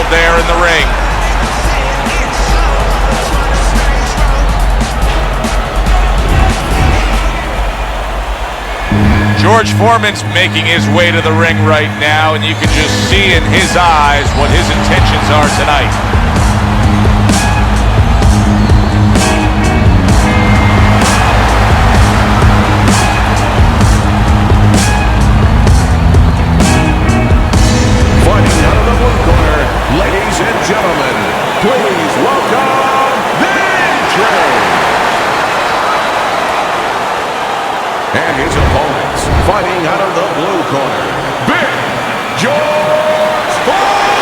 involved there in the ring. George Foreman's making his way to the ring right now, and you can just see in his eyes what his intentions are tonight. Fighting out of the blue corner, ladies and gentlemen, please welcome Big Trey. And his opponents, fighting out of the blue corner, Big George Foreman.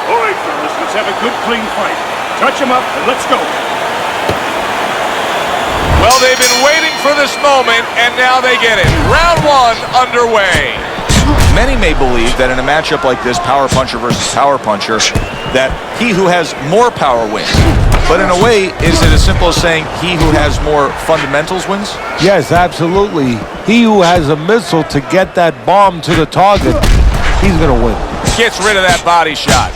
All right, fellas, let's have a good, clean fight. Touch him up and let's go. Well, they've been waiting for this moment, and now they get it. Round one underway. Many may believe that in a matchup like this, power puncher versus power puncher, that he who has more power wins. But in a way, is it as simple as saying he who has more fundamentals wins? Yes, absolutely. He who has a missile to get that bomb to the target, he's going to win. Gets rid of that body shot.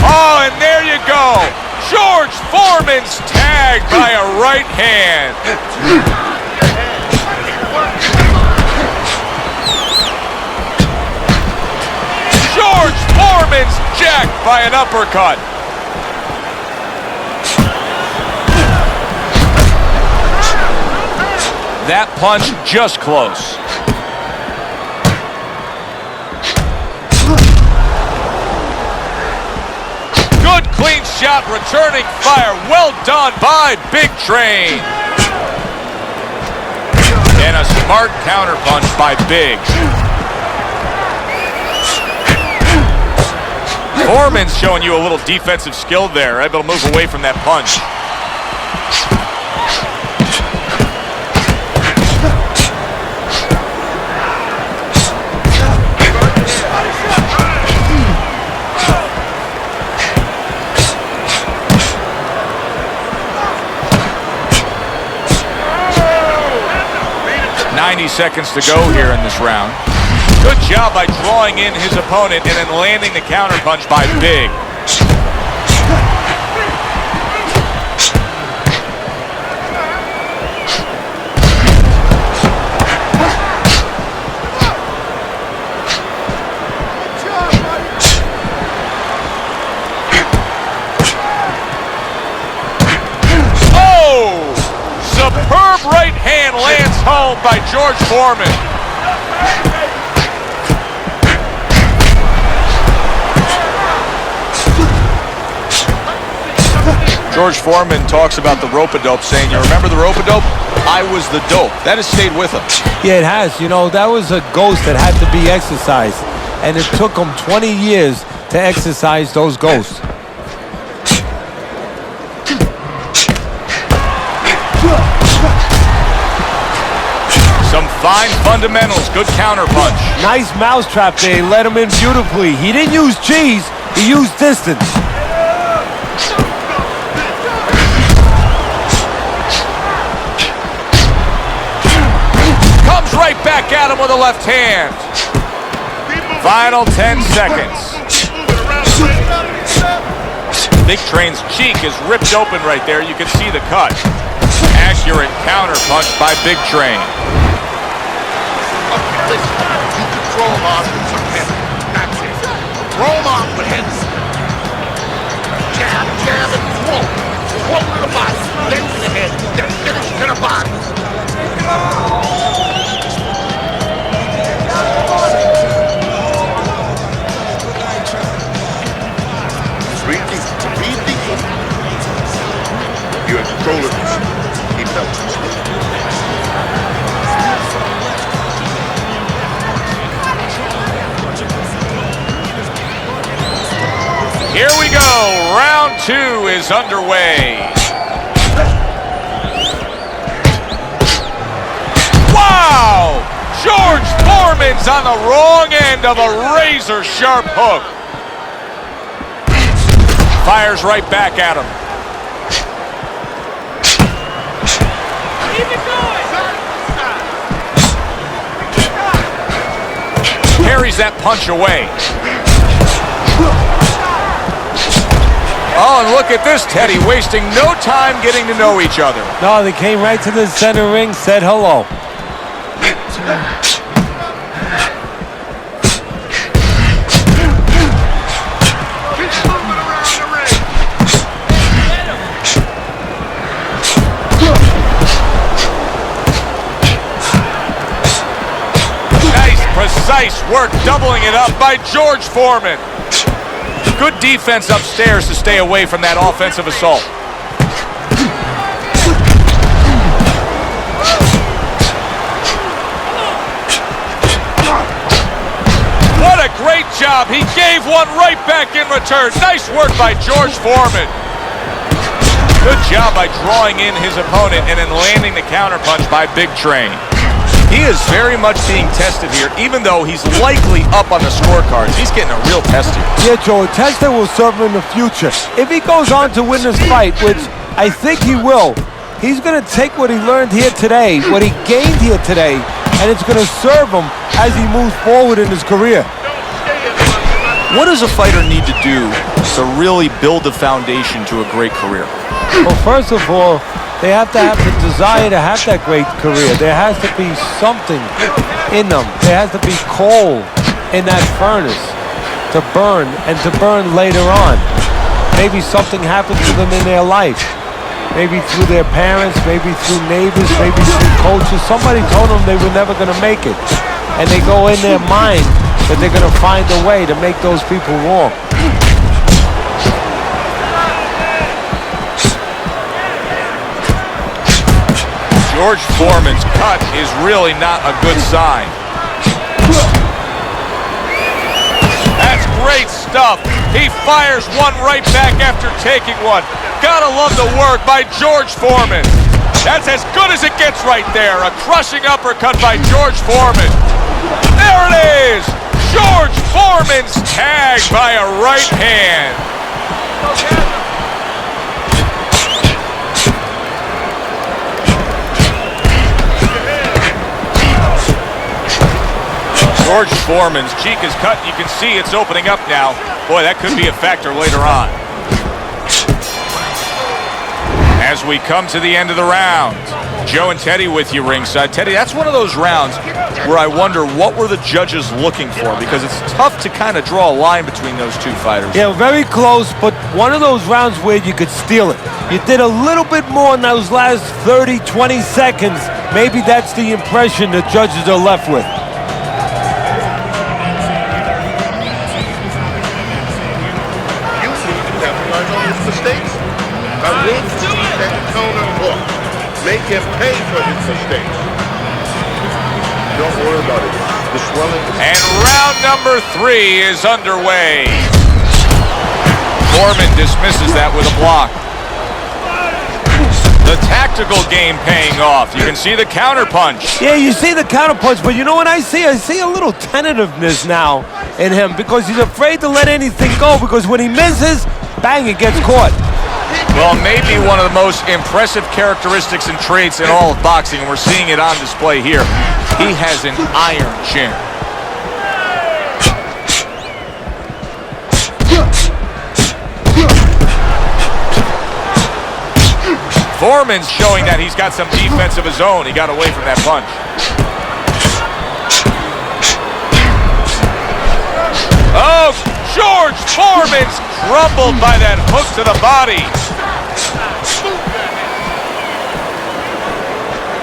Oh, and there you go. George Foreman's tagged by a right hand. George Foreman's jacked by an uppercut. That punch just close. Good clean shot, returning fire. Well done by Big Train. And a smart counterpunch by Big. Foreman's showing you a little defensive skill there, able to move away from that punch. Seconds to go here in this round. Good job by drawing in his opponent and then landing the counterpunch by Big. Superb right hand lands home by George Foreman. George Foreman talks about the rope-a-dope, saying, you remember the rope-a-dope? I was the dope. That has stayed with him. Yeah, it has. You know, that was a ghost that had to be exercised. And it took him 20 years to exercise those ghosts. Some fine fundamentals, good counterpunch. Nice mousetrap there, he let him in beautifully. He didn't use cheese, he used distance. Comes right back at him with a left hand. Final 10 seconds. Big Train's cheek is ripped open right there. You can see the cut. Accurate counterpunch by Big Train. You can throw him off with some hip. That's it. Throw him off with hips. Jab, jab, and throw. Throw to the body, then to the head, then finish to the body. Breathe deep. Breathe deep. You're in control of this. Keep it up. Here we go. Round two is underway. Wow! George Foreman's on the wrong end of a razor-sharp hook. Fires right back at him. Keep it going. that punch away. Oh, and look at this, Teddy, wasting no time getting to know each other. No, they came right to the center ring, said hello. Keep moving around the ring. Nice, precise work, doubling it up by George Foreman. Good defense upstairs to stay away from that offensive assault. What a great job. He gave one right back in return. Nice work by George Foreman. Good job by drawing in his opponent and then landing the counterpunch by Big Train. He is very much being tested here, even though he's likely up on the scorecards. He's getting a real test here. Yeah, Joe, a test that will serve him in the future. If he goes on to win this fight, which I think he will, he's going to take what he learned here today, what he gained here today, and it's going to serve him as he moves forward in his career. What does a fighter need to do to really build the foundation to a great career? Well, first of all, they have to have the desire to have that great career. There has to be something in them. There has to be coal in that furnace to burn, and to burn later on. Maybe something happened to them in their life. Maybe through their parents, maybe through neighbors, maybe through coaches. Somebody told them they were never going to make it. And they go in their mind that they're going to find a way to make those people wrong. George Foreman's cut is really not a good sign. That's great stuff. He fires one right back after taking one. Gotta love the work by George Foreman. That's as good as it gets right there. A crushing uppercut by George Foreman. There it is. George Foreman's tagged by a right hand. George Foreman's cheek is cut. You can see it's opening up now. Boy, that could be a factor later on. As we come to the end of the round, Joe and Teddy with you ringside. Teddy, that's one of those rounds where I wonder what were the judges looking for, because it's tough to kind of draw a line between those two fighters. Yeah, very close, but one of those rounds where you could steal it. You did a little bit more in those last 30, 20 seconds. Maybe that's the impression the judges are left with. Mistakes. I will see that counter hook. Make him pay for his mistakes. Don't worry about it. The swelling is... And round number 3 is underway. Foreman dismisses that with a block. The tactical game paying off. You can see the counter punch. Yeah, you see the counter punch, but you know what I see? I see a little tentativeness now in him because he's afraid to let anything go, because when he misses, bang, it gets caught. Well, maybe one of the most impressive characteristics and traits in all of boxing, and we're seeing it on display here. He has an iron chin. Foreman's showing that he's got some defense of his own. He got away from that punch. Oh, George Foreman's crumbled by that hook to the body.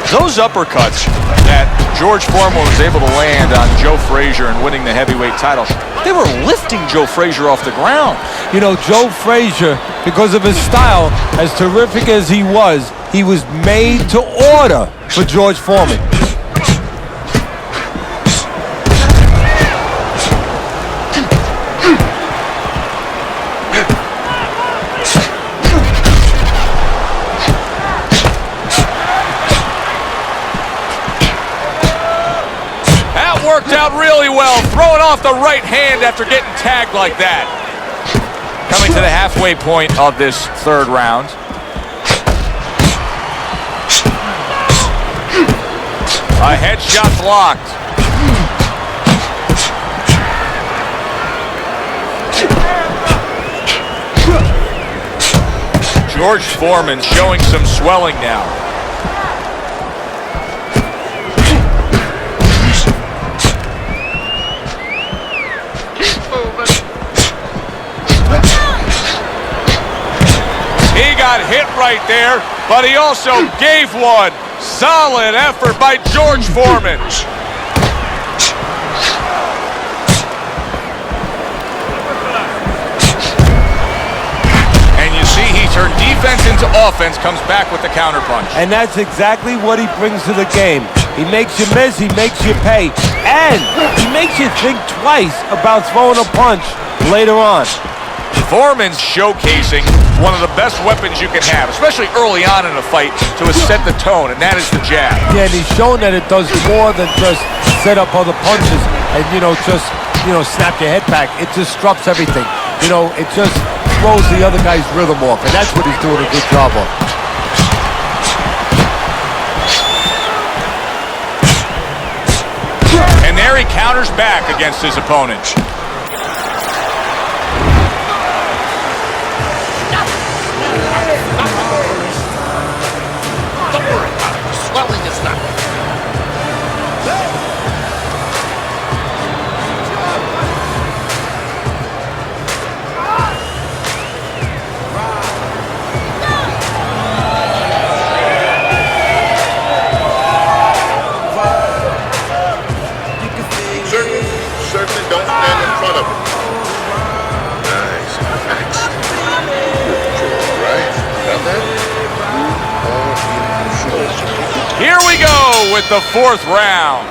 Those uppercuts that George Foreman was able to land on Joe Frazier and winning the heavyweight title, they were lifting Joe Frazier off the ground. You know, Joe Frazier, because of his style, as terrific as he was made to order for George Foreman. Worked out really well, throwing off the right hand after getting tagged like that. Coming to the halfway point of this third round. A headshot blocked. George Foreman showing some swelling now. He got hit right there, but he also gave one. Solid effort by George Foreman. And you see he turned defense into offense, comes back with the counterpunch. And that's exactly what he brings to the game. He makes you miss, he makes you pay, and he makes you think twice about throwing a punch later on. Foreman's showcasing one of the best weapons you can have, especially early on in a fight, to set the tone, and that is the jab. Yeah, and he's shown that it does more than just set up other punches and, just, snap your head back. It disrupts everything. It just throws the other guy's rhythm off, and that's what he's doing a good job of. And there he counters back against his opponent. Certainly don't stand in front of him. Nice. Right? Got that? Here we go with the fourth round.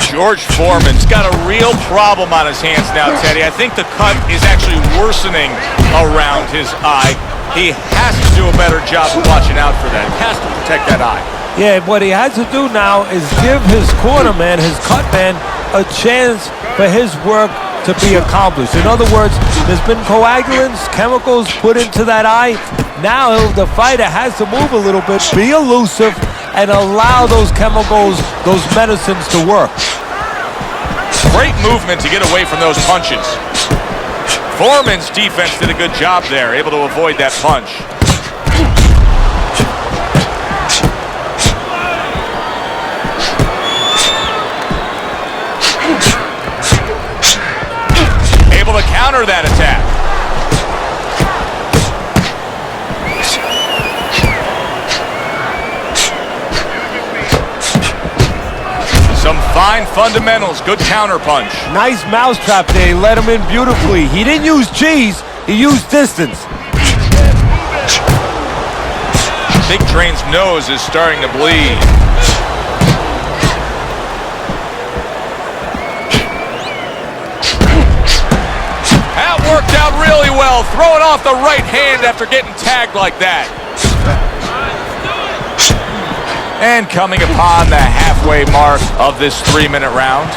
George Foreman's got a real problem on his hands now, Teddy. I think the cut is actually worsening around his eye. He has to do a better job of watching out for that. He has to protect that eye. Yeah, what he has to do now is give his corner man, his cut man, a chance for his work to be accomplished. In other words, there's been coagulants, chemicals put into that eye. Now the fighter has to move a little bit, be elusive, and allow those chemicals, those medicines to work. Great movement to get away from those punches. Foreman's defense did a good job there, able to avoid that punch. Able to counter that attack. Some fine fundamentals, good counter punch. Nice mousetrap there, he let him in beautifully. He didn't use cheese, he used distance. Big Drain's nose is starting to bleed. That worked out really well, throwing off the right hand after getting tagged like that. And coming upon the halfway mark of this 3-minute round.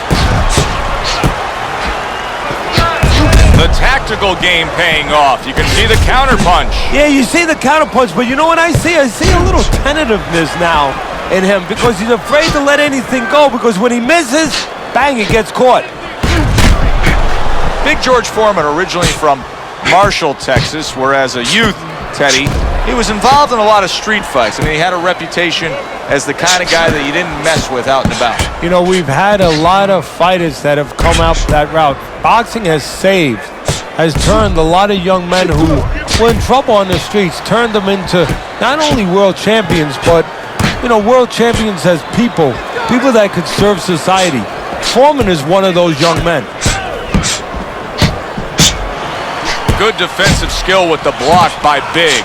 The tactical game paying off. You can see the counter punch. Yeah, you see the counter punch, but you know what I see? I see a little tentativeness now in him because he's afraid to let anything go because when he misses, bang, he gets caught. Big George Foreman, originally from Marshall, Texas, where as a youth, Teddy, he was involved in a lot of street fights. I mean, he had a reputation as the kind of guy that you didn't mess with out and about. We've had a lot of fighters that have come out that route. Boxing has turned a lot of young men who were in trouble on the streets, turned them into not only world champions, but, world champions as people that could serve society. Foreman is one of those young men. Good defensive skill with the block by Big.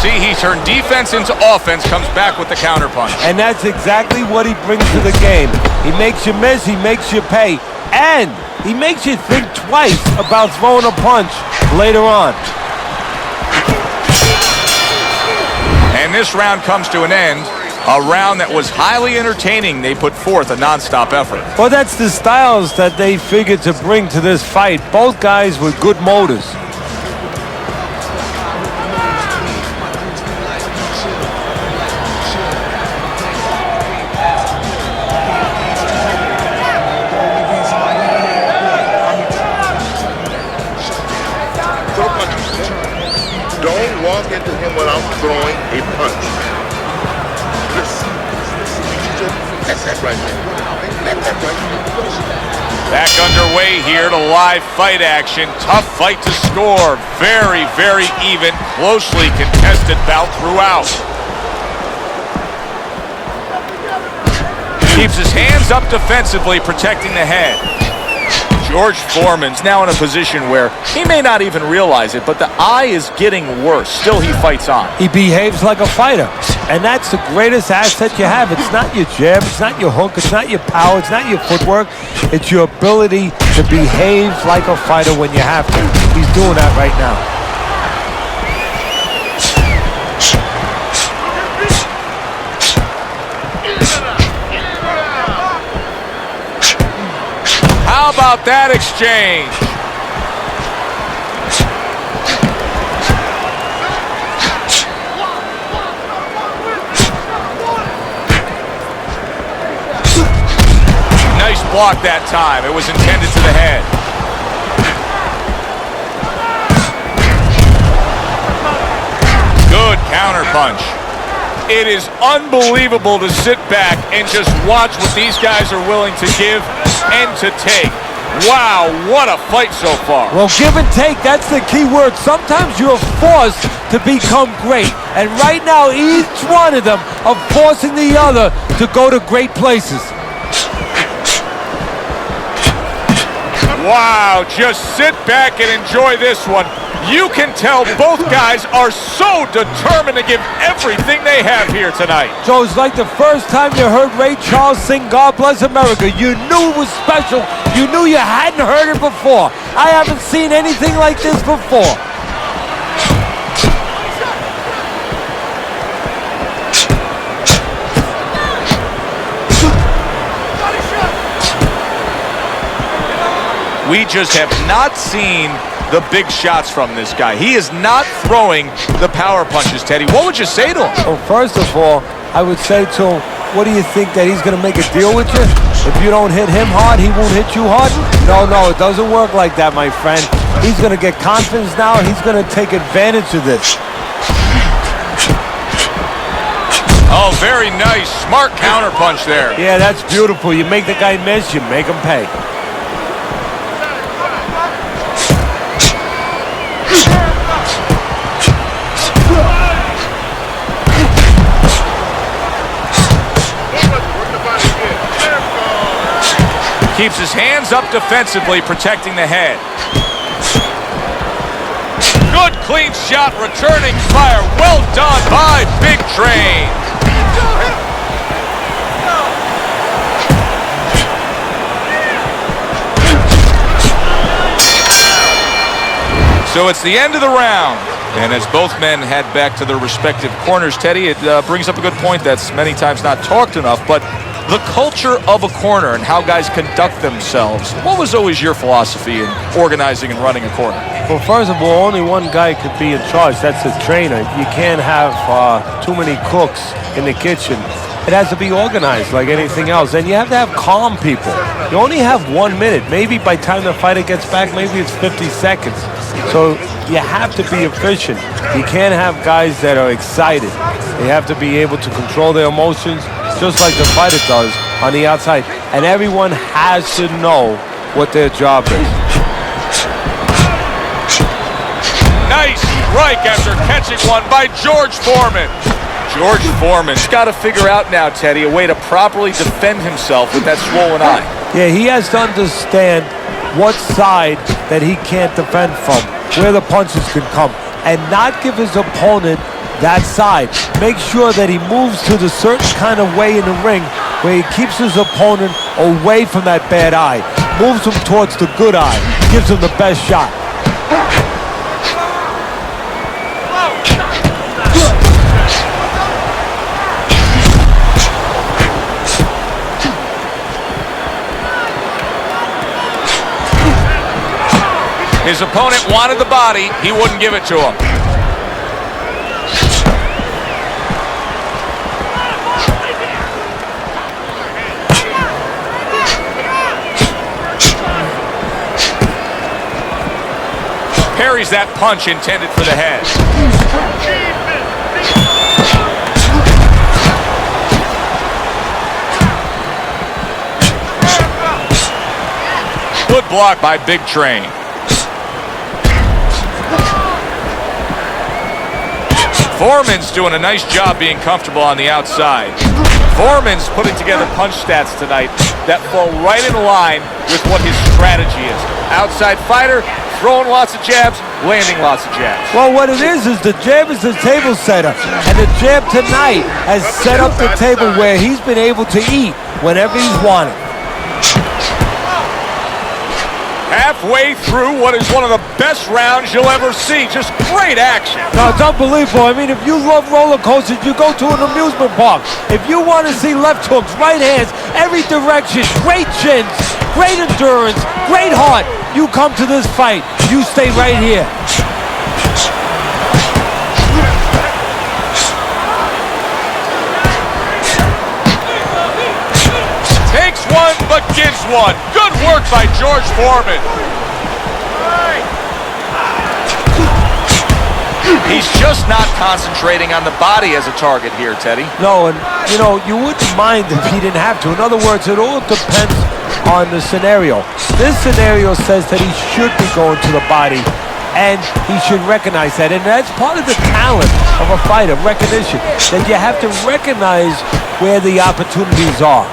See, he turned defense into offense, comes back with the counterpunch. And that's exactly what he brings to the game. He makes you miss, he makes you pay, and he makes you think twice about throwing a punch later on. And this round comes to an end A round that was highly entertaining. They put forth a non-stop effort. Well, that's the styles that they figured to bring to this fight. Both guys with good motors. Don't walk into him without throwing a punch. Listen. That's that right there. That's that right there. Back underway here to live fight action. Tough fight to score. Very, very even, closely contested bout throughout. Keeps his hands up defensively, protecting the head. George Foreman's now in a position where he may not even realize it, but the eye is getting worse. Still, he fights on. He behaves like a fighter, and that's the greatest asset you have. It's not your jab, it's not your hook, it's not your power, it's not your footwork. It's your ability to behave like a fighter when you have to. He's doing that right now. How about that exchange? Nice block that time. It was intended to the head. Good counter punch. It is unbelievable to sit back and just watch what these guys are willing to give and to take. Wow, what a fight so far. Well, give and take, that's the key word. Sometimes you're forced to become great. And right now, each one of them are forcing the other to go to great places. Wow, just sit back and enjoy this one. You can tell both guys are so determined to give everything they have here tonight. So it's like the first time you heard Ray Charles sing God Bless America. You knew it was special. You knew you hadn't heard it before. I haven't seen anything like this before. We just have not seen the big shots from this guy. He is not throwing the power punches, Teddy. What would you say to him? Well, first of all, I would say to him, what do you think, that he's going to make a deal with you? If you don't hit him hard, he won't hit you hard? No, it doesn't work like that, my friend. He's going to get confidence now. He's going to take advantage of this. Oh, very nice. Smart counter punch there. Yeah, that's beautiful. You make the guy miss, you make him pay. Keeps his hands up defensively, protecting the head. Good clean shot, returning fire. Well done by Big Train. So it's the end of the round. And as both men head back to their respective corners, Teddy, it brings up a good point that's many times not talked enough, but the culture of a corner and how guys conduct themselves. What was always your philosophy in organizing and running a corner? Well, first of all, only one guy could be in charge. That's the trainer. You can't have too many cooks in the kitchen. It has to be organized like anything else. And you have to have calm people. You only have 1 minute. Maybe by the time the fighter gets back, maybe it's 50 seconds. So you have to be efficient. You can't have guys that are excited. They have to be able to control their emotions, just like the fighter does on the outside. And everyone has to know what their job is. Nice strike after catching one by George Foreman. George Foreman's got to figure out now, Teddy, a way to properly defend himself with that swollen eye. Yeah, he has to understand what side that he can't defend from, where the punches can come, and not give his opponent that side. Make sure that he moves to the certain kind of way in the ring where he keeps his opponent away from that bad eye, moves him towards the good eye, gives him the best shot. His opponent wanted the body. He wouldn't give it to him. Parries that punch intended for the head. Good block by Big Train. Foreman's doing a nice job being comfortable on the outside. Foreman's putting together punch stats tonight that fall right in line with what his strategy is. Outside fighter, throwing lots of jabs, landing lots of jabs. Well, what it is the jab is the table setter. And the jab tonight has set up the table where he's been able to eat whenever he's wanted. Halfway through what is one of the best rounds you'll ever see. Just great action. No, it's unbelievable. I mean, if you love roller coasters, you go to an amusement park. If you want to see left hooks, right hands, every direction, great chins, great endurance, great heart, you come to this fight. You stay right here. Takes one, but gives one. Good work by George Foreman. He's just not concentrating on the body as a target here, Teddy. No, and, you know, you wouldn't mind if he didn't have to. In other words, it all depends on the scenario. This scenario says that he should be going to the body, and he should recognize that. And that's part of the talent of a fighter, recognition, that you have to recognize where the opportunities are.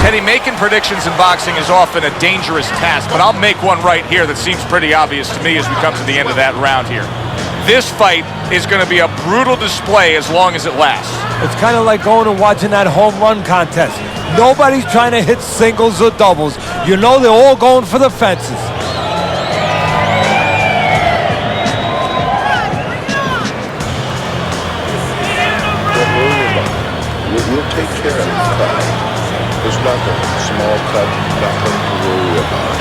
Teddy, making predictions in boxing is often a dangerous task, but I'll make one right here that seems pretty obvious to me as we come to the end of that round here. This fight is going to be a brutal display as long as it lasts. It's kind of like going and watching that home run contest. Nobody's trying to hit singles or doubles. You know they're all going for the fences. Don't worry about it. We'll take care of it. There's nothing. Small cut, nothing to worry about.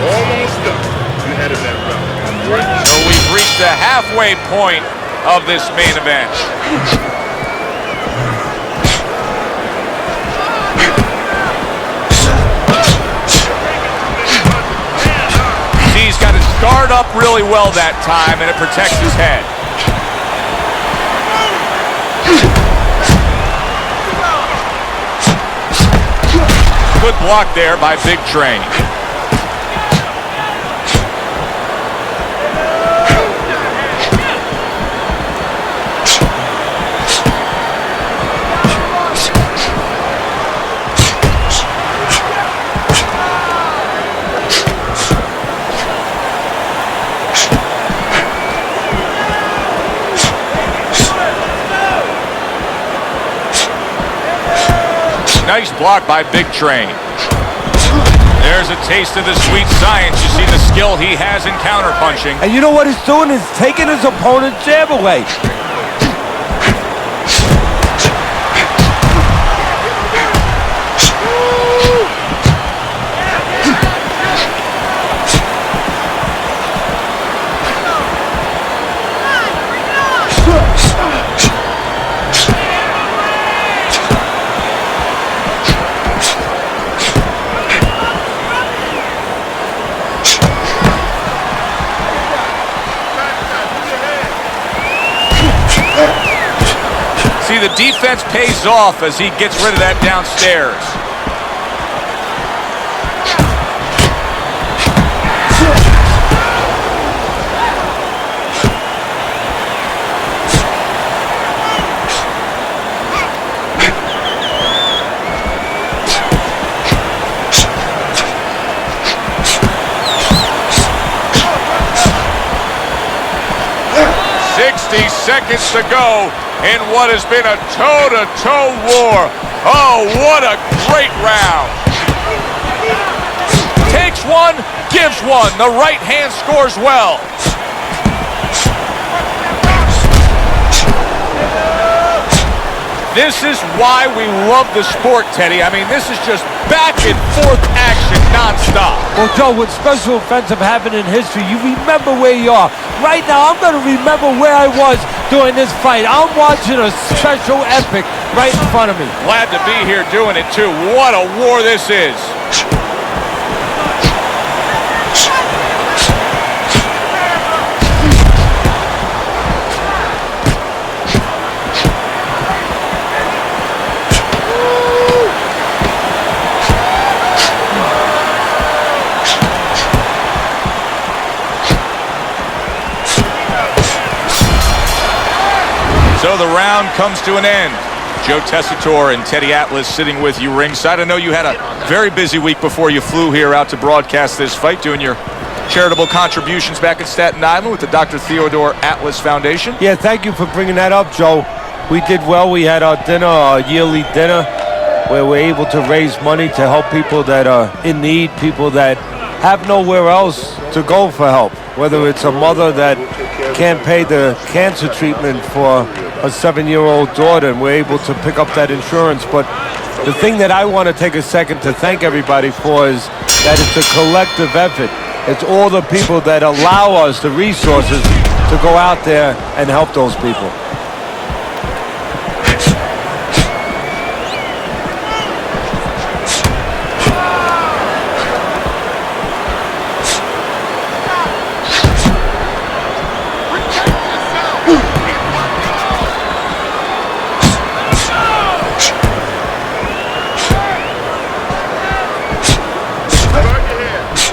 Almost done. You had it that round. So we've reached the halfway point of this main event. He's got his guard up really well that time, and it protects his head. Good block there by Big Train. Nice block by Big Train. There's a taste of the sweet science. You see the skill he has in counterpunching. And you know what he's doing? He's taking his opponent's jab away. See, the defense pays off as he gets rid of that downstairs. Seconds to go in what has been a toe-to-toe war. Oh, what a great round. Takes one, gives one. The right hand scores well. This is why we love the sport, Teddy. I mean, this is just back and forth action nonstop. Well, Joe, with special offensive happened in history, you remember where you are. Right now, I'm going to remember where I was during this fight. I'm watching a special epic right in front of me. Glad to be here doing it, too. What a war this is. So the round comes to an end. Joe Tessitore and Teddy Atlas sitting with you ringside. I know you had a very busy week before you flew here out to broadcast this fight, doing your charitable contributions back in Staten Island with the Dr. Theodore Atlas Foundation. Yeah, thank you for bringing that up, Joe. We did well. We had our dinner, our yearly dinner, where we're able to raise money to help people that are in need, people that have nowhere else to go for help, whether it's a mother that can't pay the cancer treatment for a 7-year-old daughter, and we're able to pick up that insurance. But the thing that I want to take a second to thank everybody for is that it's a collective effort. It's all the people that allow us the resources to go out there and help those people.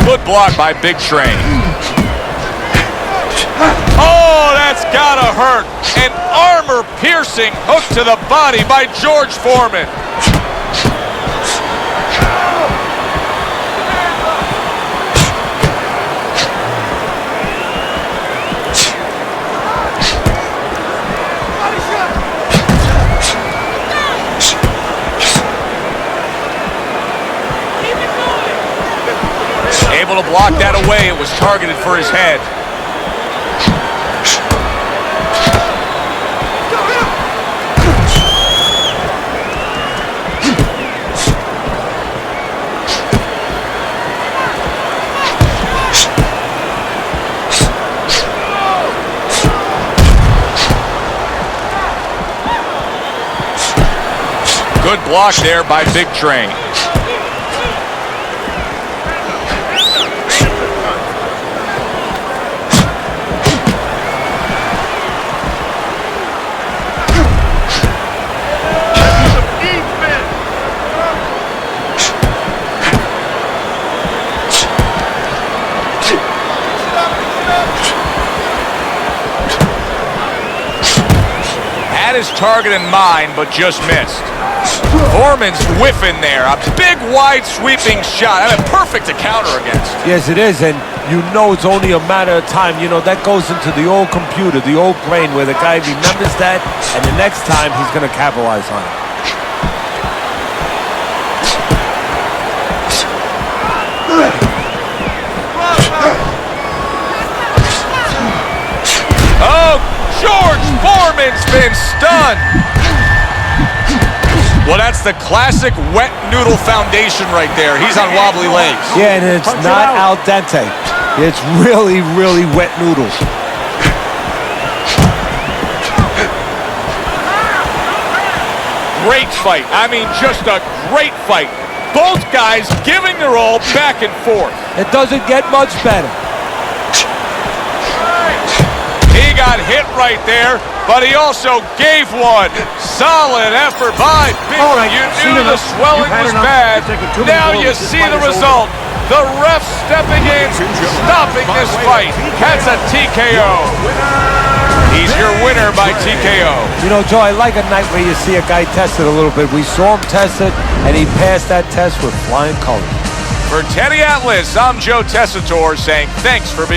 Good block by Big Train. Oh, that's gotta hurt. An armor-piercing hook to the body by George Foreman. Able to block that away. It was targeted for his head. Good block there by Big Train. His target in mind, but just missed. Foreman's whiffing there. A big, wide, sweeping shot. I mean, perfect to counter against. Yes, it is, and you know it's only a matter of time. You know, that goes into the old computer, the old brain, where the guy remembers that, and the next time he's going to capitalize on it. Oh, George Foreman's been stunned. Well, that's the classic wet noodle foundation right there. He's on wobbly legs. Yeah, and it's not al dente. It's really, really wet noodles. Great fight. I mean, just a great fight. Both guys giving their all back and forth. It doesn't get much better. He got hit right there, but he also gave one. Solid effort by Big. You knew the swelling was bad. Now you see the result. The ref stepping in, stopping this fight. That's a TKO. He's your winner by TKO. You know, Joe, I like a night where you see a guy tested a little bit. We saw him test it, and he passed that test with flying colors. For Teddy Atlas, I'm Joe Tessitore saying thanks for being